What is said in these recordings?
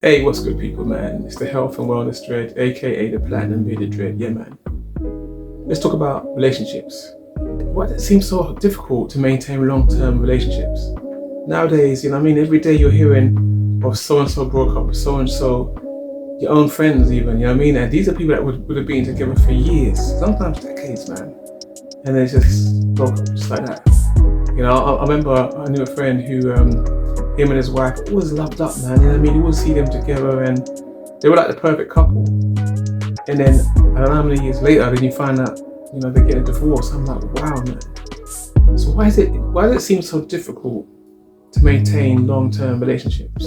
Hey, what's good, people, man? It's the Health and Wellness Dread, aka the Platinum Bearded Dread. Yeah, man. Let's talk about relationships. Why does it seem so difficult to maintain long-term relationships? Nowadays, every day you're hearing of so-and-so broke up with so-and-so, your own friends even, And these are people that would have been together for years, sometimes decades, man. And they just broke up just like that. I remember I knew a friend who, him and his wife always loved up, man. You always see them together and they were like the perfect couple. And then, I don't know how many years later, then you find out, they're getting divorced. I'm like, wow, man. So why does it seem so difficult to maintain long-term relationships?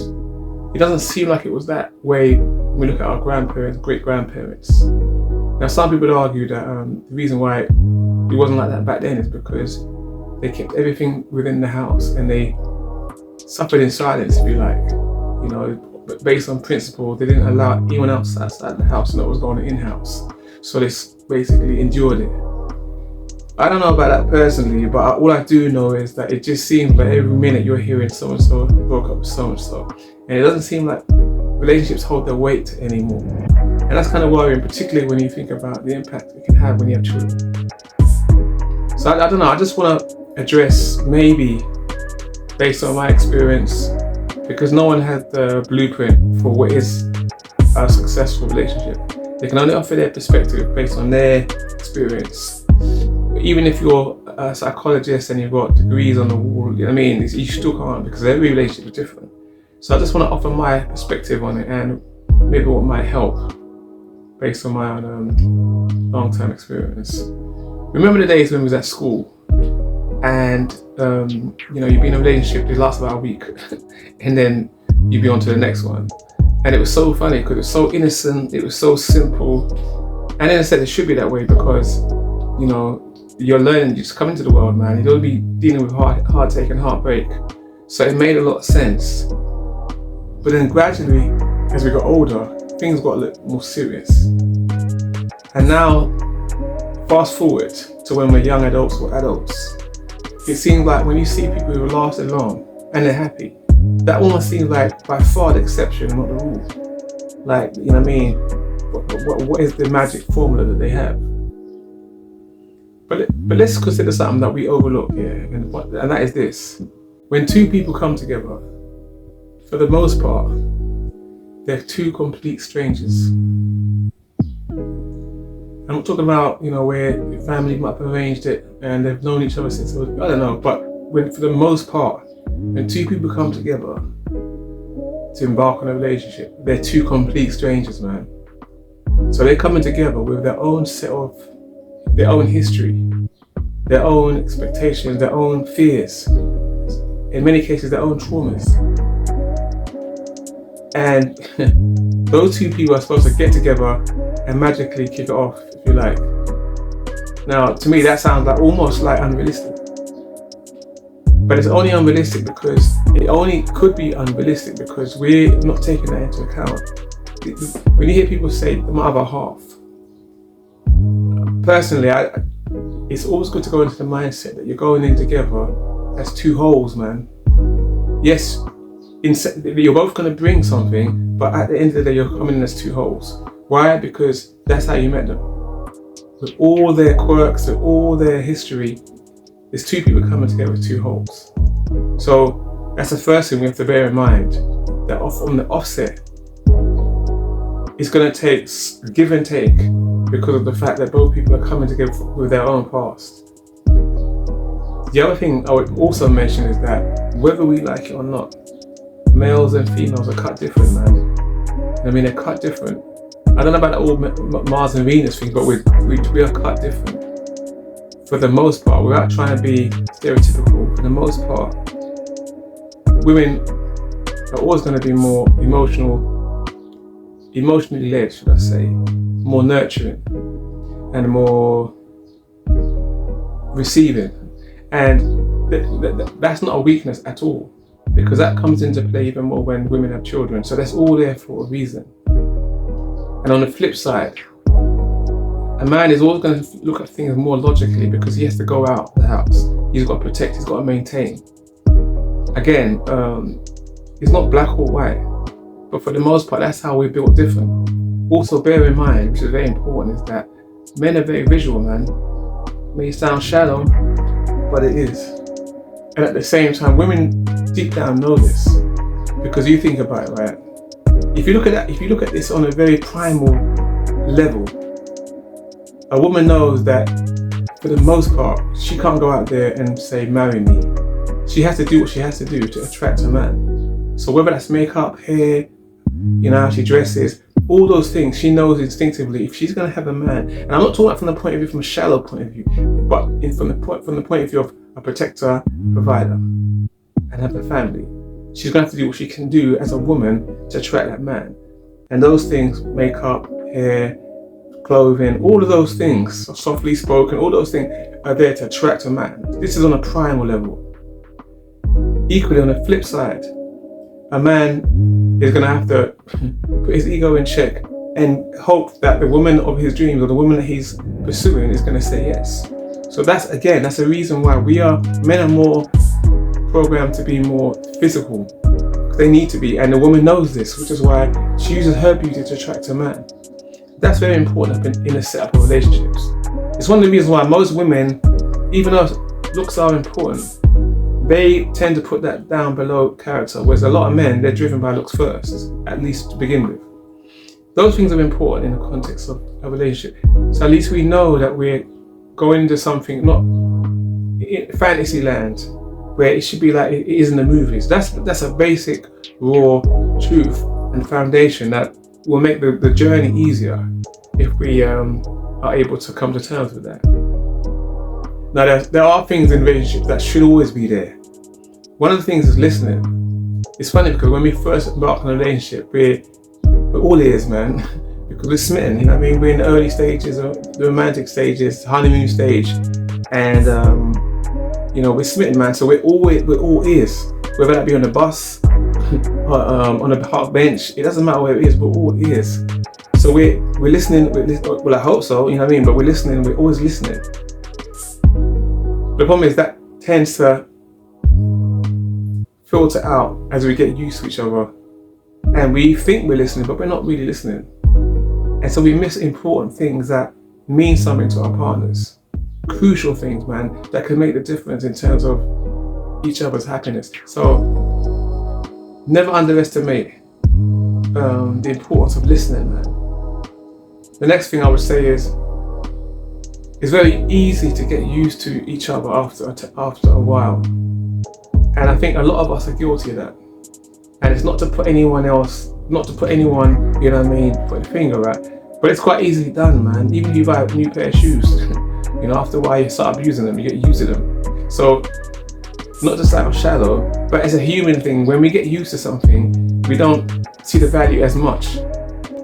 It doesn't seem like it was that way when we look at our grandparents, great-grandparents. Now, some people would argue that the reason why it wasn't like that back then is because they kept everything within the house and they suffered in silence, if you like. But based on principle, they didn't allow anyone else outside the house to know what was going on in-house. So they basically endured it. I don't know about that personally, but all I do know is that it just seems like every minute you're hearing so-and-so broke up with so-and-so. And it doesn't seem like relationships hold their weight anymore. And that's kind of worrying, particularly when you think about the impact it can have when you have children. So I don't know, I just want to address, maybe based on my experience, because no one has the blueprint for what is a successful relationship. They can only offer their perspective based on their experience. Even if you're a psychologist and you've got degrees on the wall, you still can't, because every relationship is different. So I just want to offer my perspective on it and maybe what might help based on my own long-term experience. Remember the days when we was at school and you'd be in a relationship, it lasts about a week and then you'd be on to the next one. And it was so funny because it was so innocent, it was so simple. And in a sense, it should be that way because, you're learning, you just come into the world, man. You don't be dealing with heartache and heartbreak. So it made a lot of sense. But then gradually, as we got older, things got a little more serious. And now, fast forward to when we're young adults or adults, it seems like when you see people who lasted long and they're happy, that almost seems like by far the exception and not the rule. Like, what is the magic formula that they have? But let's consider something that we overlook here, and that is this. When two people come together, for the most part, they're two complete strangers. I'm not talking about, where your family might have arranged it and they've known each other since, I don't know, but for the most part, when two people come together to embark on a relationship, they're two complete strangers, man. So they're coming together with their own their own history, their own expectations, their own fears, in many cases, their own traumas. And those two people are supposed to get together and magically kick it off, if you like. Now, to me, that sounds almost like unrealistic. But it's only unrealistic because it only could be unrealistic because we're not taking that into account. When you hear people say the other half, personally, it's always good to go into the mindset that you're going in together as two wholes, man. Yes, you're both going to bring something, but at the end of the day, you're coming in as two wholes. Why? Because that's how you met them. With all their quirks, with all their history, there's two people coming together with two wholes. So that's the first thing we have to bear in mind, that on the offset, it's going to take give and take because of the fact that both people are coming together with their own past. The other thing I would also mention is that whether we like it or not, males and females are cut different, man. They're cut different. I don't know about the old Mars and Venus thing, but we are cut different. For the most part, without trying to be stereotypical, for the most part, women are always going to be more emotionally led, should I say, more nurturing and more receiving. And that's not a weakness at all, because that comes into play even more when women have children. So that's all there for a reason. And on the flip side, a man is always going to look at things more logically because he has to go out the house. He's got to protect, he's got to maintain. Again, it's not black or white. But for the most part, that's how we're built different. Also, bear in mind, which is very important, is that men are very visual, man. It may sound shallow, but it is. And at the same time, women deep down know this, because you think about it, right? If you look at this on a very primal level, a woman knows that for the most part, she can't go out there and say, marry me. She has to do what she has to do to attract a man. So whether that's makeup, hair, how she dresses, all those things, she knows instinctively if she's going to have a man. And I'm not talking about from the point of view, from a shallow point of view, but from the point of view of a protector, provider, and have a family. She's going to have to do what she can do as a woman to attract that man. And those things, makeup, hair, clothing, all of those things, softly spoken, all those things are there to attract a man. This is on a primal level. Equally, on the flip side, a man is going to have to put his ego in check and hope that the woman of his dreams or the woman that he's pursuing is going to say yes. So that's a reason why men are more programmed to be more physical. They need to be, and the woman knows this, which is why she uses her beauty to attract a man. That's very important in a setup of relationships. It's one of the reasons why most women, even though looks are important, they tend to put that down below character, whereas a lot of men, they're driven by looks first, at least to begin with. Those things are important in the context of a relationship. So at least we know that we're going into something, not in fantasy land, where it should be like it is in the movies. That's a basic, raw truth and foundation that will make the journey easier if we are able to come to terms with that. Now, there are things in relationships that should always be there. One of the things is listening. It's funny because when we first embark on a relationship, we're all ears, man, because we're smitten. We're in the early stages, the romantic stages, honeymoon stage, and we're smitten, man. So we're all ears, whether that be on the bus, or on a park bench. It doesn't matter where it is, we're all ears. So we're listening. Well, I hope so. But we're listening. We're always listening. The problem is that tends to filter out as we get used to each other, and we think we're listening, but we're not really listening. And so we miss important things that mean something to our partners. Crucial things, man, that can make the difference in terms of each other's happiness. So never underestimate the importance of listening, man. The next thing I would say is, it's very easy to get used to each other after a while. And I think a lot of us are guilty of that. And it's not to put anyone, put the finger at, but it's quite easily done, man. Even if you buy a new pair of shoes, after a while you start abusing them, you get used to them. So, not to sound shallow, but as a human thing, when we get used to something, we don't see the value as much.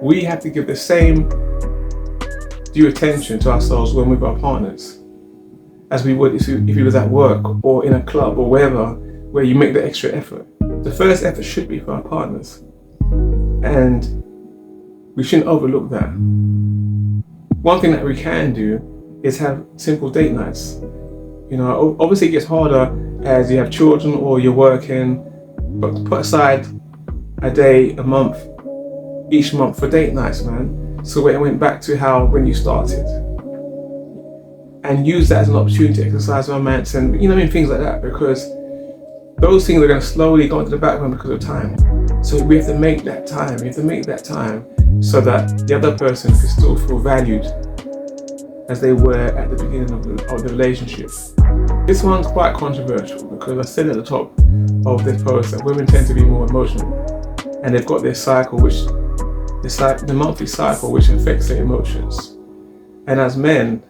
We have to give the same due attention to ourselves when we're with our partners as we would if we was at work or in a club or wherever, where you make the extra effort. The first effort should be for our partners, and we shouldn't overlook that. One thing that we can do is have simple date nights. Obviously it gets harder as you have children or you're working, but put aside a day, a month, each month for date nights, man. So it went back to when you started, and use that as an opportunity to exercise romance and things like that, because those things are going to slowly go into the background because of time. So we have to make that time. So that the other person can still feel valued as they were at the beginning of the relationship. This one's quite controversial because I said at the top of this post that women tend to be more emotional, and they've got this cycle, the monthly cycle, which affects their emotions. And as men,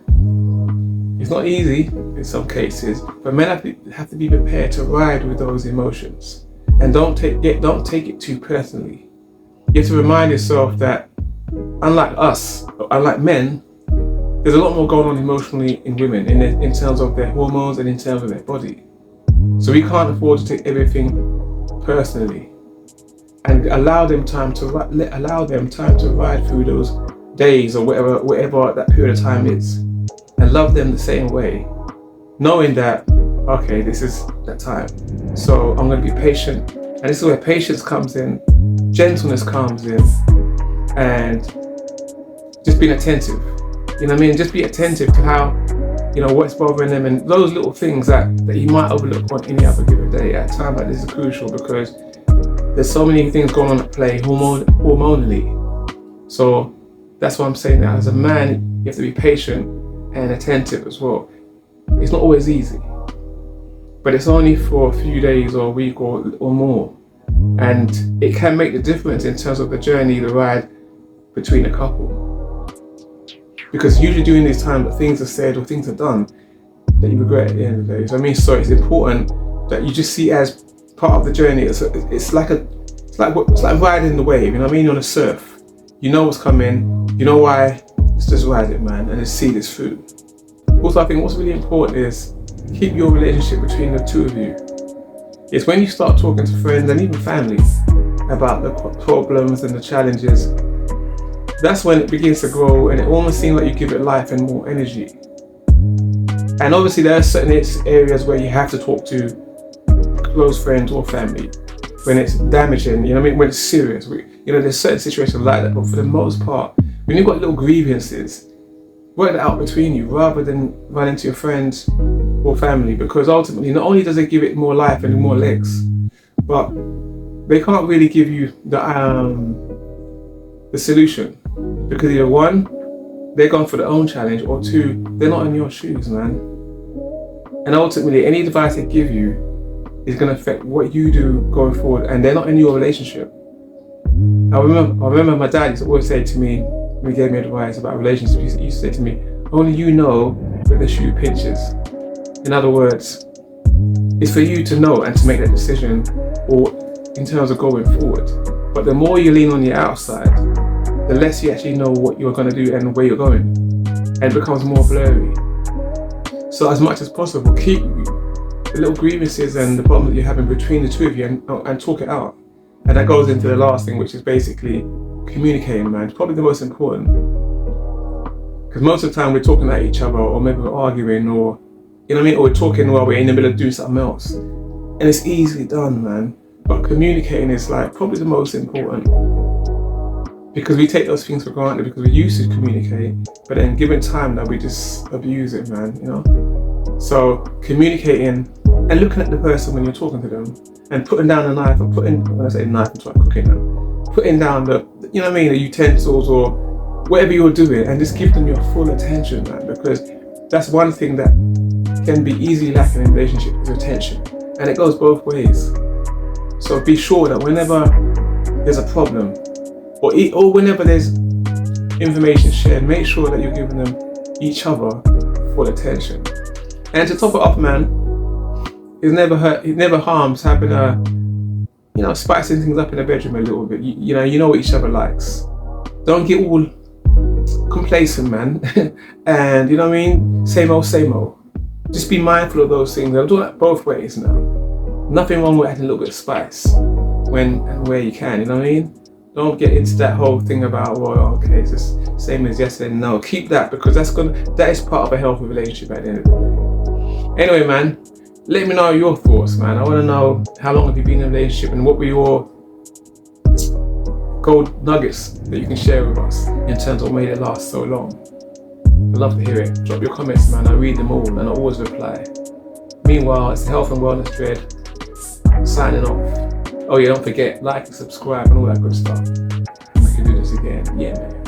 it's not easy in some cases, but men have to be prepared to ride with those emotions, and don't take it too personally. You have to remind yourself that unlike men, there's a lot more going on emotionally in women in terms of their hormones and in terms of their body. So we can't afford to take everything personally, and allow them time to ride through those days or whatever that period of time is, and love them the same way, knowing that, okay, this is that time, so I'm going to be patient. And this is where patience comes in, gentleness comes in, and just being attentive. You know what I mean? Just be attentive to how, what's bothering them, and those little things that you might overlook on any other given day. At a time like this is crucial because there's so many things going on at play hormonally. So that's why I'm saying that as a man, you have to be patient and attentive as well. It's not always easy, but it's only for a few days or a week or more. And it can make the difference in terms of the journey, the ride between a couple. Because usually during these times that things are said or things are done that you regret at the end of the day. So it's important that you just see it as part of the journey. It's like riding the wave, on a surf. You know what's coming, you know why, let's just ride it, man, and just see this through. Also, I think what's really important is keep your relationship between the two of you. It's when you start talking to friends and even family about the problems and the challenges, that's when it begins to grow, and it almost seems like you give it life and more energy. And obviously there are certain areas where you have to talk to close friends or family when it's damaging, when it's serious. There's certain situations like that, but for the most part, when you've got little grievances, work that out between you rather than run into your friends or family, because ultimately not only does it give it more life and more legs, but they can't really give you the solution, because either one, they're going for their own challenge, or two, they're not in your shoes, man. And ultimately any advice they give you is going to affect what you do going forward, and they're not in your relationship. I remember my dad used to always say to me, when he gave me advice about relationships, he used to say to me, only you know where the shoe pinches. In other words, it's for you to know and to make that decision, or in terms of going forward. But the more you lean on the outside, the less you actually know what you're going to do and where you're going, and it becomes more blurry. So as much as possible, keep the little grievances and the problems that you're having between the two of you and talk it out. And that goes into the last thing, which is basically communicating, man. It's probably the most important. Because most of the time we're talking at each other, or maybe we're arguing, or or we're talking while we're in the middle of doing something else. And it's easily done, man. But communicating is probably the most important. Because we take those things for granted because we used to communicate, but then given time now we just abuse it, man, So communicating and looking at the person when you're talking to them, and putting down the knife, and when I say knife, I'm talking cooking now, putting down the utensils or whatever you're doing, and just give them your full attention, man, because that's one thing that can be easily lacking in relationships, is attention, and it goes both ways. So be sure that whenever there's a problem, or whenever there's information shared, make sure that you're giving them each other full attention. And to top it off, man, it never harms having spicing things up in the bedroom a little bit. You know what each other likes. Don't get all complacent, man. And same old. Just be mindful of those things. I'm doing that both ways now. Nothing wrong with adding a little bit of spice when and where you can, Don't get into that whole thing about, it's the same as yesterday. No, keep that, because that is part of a healthy relationship at the end of the day. Anyway, man, let me know your thoughts, man. I want to know, how long have you been in a relationship, and what were your gold nuggets that you can share with us in terms of what made it last so long? I'd love to hear it. Drop your comments, man. I read them all and I always reply. Meanwhile, it's the Health and Wellness Dread signing off. Oh yeah, don't forget, like and subscribe and all that good stuff. We can do this again. Yeah, man.